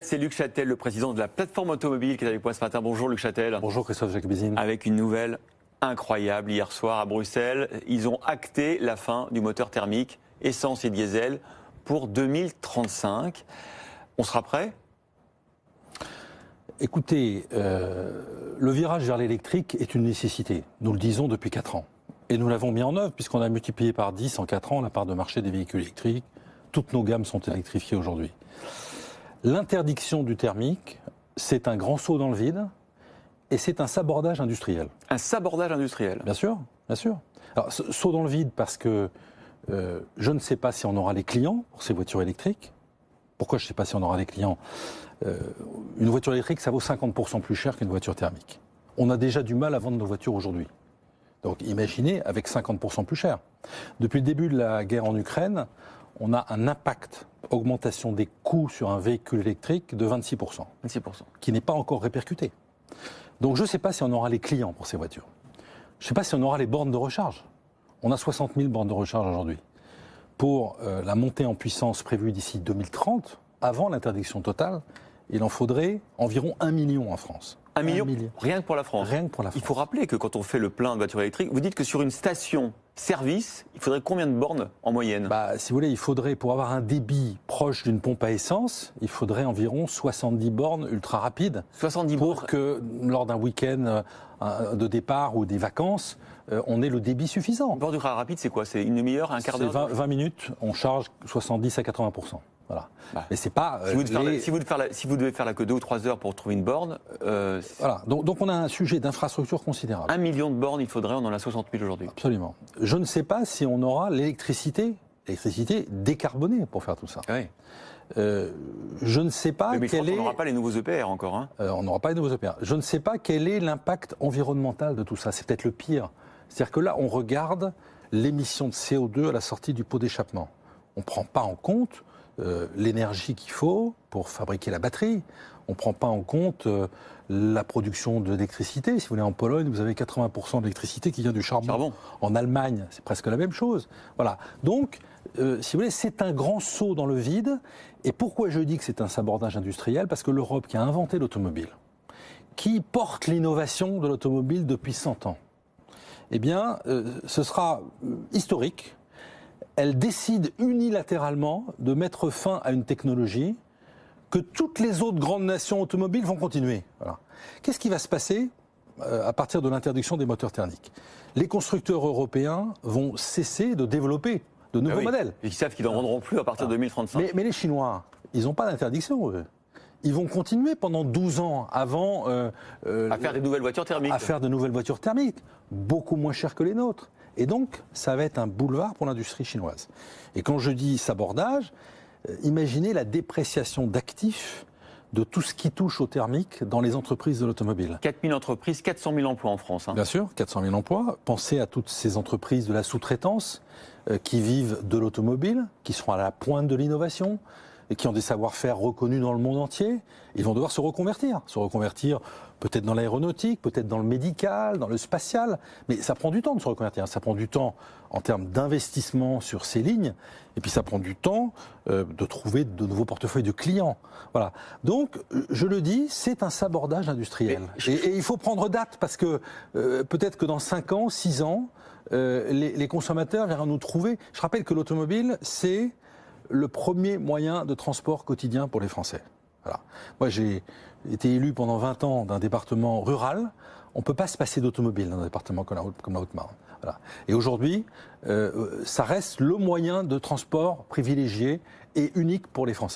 C'est Luc Châtel, le président de la plateforme automobile, qui est avec moi ce matin. Bonjour Luc Châtel. Bonjour Christophe Jacobizine. Avec une nouvelle incroyable hier soir à Bruxelles. Ils ont acté la fin du moteur thermique, essence et diesel, pour 2035. On sera prêt ? Écoutez, le virage vers l'électrique est une nécessité. Nous le disons depuis 4 ans. Et nous l'avons mis en œuvre puisqu'on a multiplié par 10 en 4 ans la part de marché des véhicules électriques. Toutes nos gammes sont électrifiées aujourd'hui. L'interdiction du thermique, c'est un grand saut dans le vide et c'est un sabordage industriel. Un sabordage industriel ? Bien sûr, bien sûr. Alors, saut dans le vide parce que je ne sais pas si on aura les clients pour ces voitures électriques. Pourquoi je ne sais pas si on aura les clients ? Une voiture électrique, ça vaut 50% plus cher qu'une voiture thermique. On a déjà du mal à vendre nos voitures aujourd'hui. Donc imaginez avec 50% plus cher. Depuis le début de la guerre en Ukraine, on a un impact, augmentation des coûts sur un véhicule électrique de 26%. 26%. Qui n'est pas encore répercuté. Donc je ne sais pas si on aura les clients pour ces voitures. Je ne sais pas si on aura les bornes de recharge. On a 60 000 bornes de recharge aujourd'hui. Pour la montée en puissance prévue d'ici 2030, avant l'interdiction totale, il en faudrait environ 1 million en France. 1 million. Rien que pour la France. Rien que pour la France. Il faut rappeler que quand on fait le plein de voitures électriques, vous dites que sur une station-service, il faudrait combien de bornes en moyenne ? Si vous voulez, il faudrait, pour avoir un débit proche d'une pompe à essence, il faudrait environ 70 bornes ultra rapides. 70 bornes. Pour que, lors d'un week-end de départ ou des vacances, on ait le débit suffisant. Une borne ultra rapide, c'est quoi ? C'est une demi-heure, un quart d'heure ? C'est 20 minutes, on charge 70 à 80%. Voilà. Mais c'est pas. Si vous devez faire la queue 2 ou 3 heures pour trouver une borne. Voilà. Donc on a un sujet d'infrastructure considérable. 1 million de bornes, il faudrait, on en a 60 000 aujourd'hui. Absolument. Je ne sais pas si on aura l'électricité décarbonée pour faire tout ça. Oui. Je ne sais pas mais on n'aura pas les nouveaux EPR encore. Hein. On n'aura pas les nouveaux EPR. Je ne sais pas quel est l'impact environnemental de tout ça. C'est peut-être le pire. C'est-à-dire que là, on regarde l'émission de CO2 à la sortie du pot d'échappement. On ne prend pas en compte l'énergie qu'il faut pour fabriquer la batterie. On ne prend pas en compte la production d'électricité. Si vous voulez, en Pologne, vous avez 80% d'électricité qui vient du charbon. En Allemagne, c'est presque la même chose. Voilà. Donc, si vous voulez, c'est un grand saut dans le vide. Et pourquoi je dis que c'est un sabordage industriel ? Parce que l'Europe, qui a inventé l'automobile, qui porte l'innovation de l'automobile depuis 100 ans, eh bien, ce sera historique. Elle décide unilatéralement de mettre fin à une technologie que toutes les autres grandes nations automobiles vont continuer. Voilà. Qu'est-ce qui va se passer à partir de l'interdiction des moteurs thermiques ? Les constructeurs européens vont cesser de développer de nouveaux modèles. Ils savent qu'ils n'en vendront plus à partir de 2035. Mais les Chinois, ils n'ont pas d'interdiction, eux. Ils vont continuer pendant 12 ans avant... à faire des nouvelles voitures thermiques. À faire de nouvelles voitures thermiques, beaucoup moins chères que les nôtres. Et donc, ça va être un boulevard pour l'industrie chinoise. Et quand je dis sabordage, imaginez la dépréciation d'actifs de tout ce qui touche au thermique dans les entreprises de l'automobile. 4 000 entreprises, 400 000 emplois en France. Hein. Bien sûr, 400 000 emplois. Pensez à toutes ces entreprises de la sous-traitance qui vivent de l'automobile, qui seront à la pointe de l'innovation, et qui ont des savoir-faire reconnus dans le monde entier. Ils vont devoir se reconvertir peut-être dans l'aéronautique, peut-être dans le médical, dans le spatial, mais ça prend du temps de se reconvertir. Ça prend du temps en termes d'investissement sur ces lignes, et puis ça prend du temps de trouver de nouveaux portefeuilles de clients. Voilà. Donc, je le dis, c'est un sabordage industriel. Et il faut prendre date, parce que peut-être que dans 5 ans, 6 ans, les consommateurs viendront nous trouver. Je rappelle que l'automobile, c'est le premier moyen de transport quotidien pour les Français. Voilà. Moi, j'ai été élu pendant 20 ans d'un département rural. On ne peut pas se passer d'automobile dans un département comme la Haute-Marne. Voilà. Et aujourd'hui, ça reste le moyen de transport privilégié et unique pour les Français.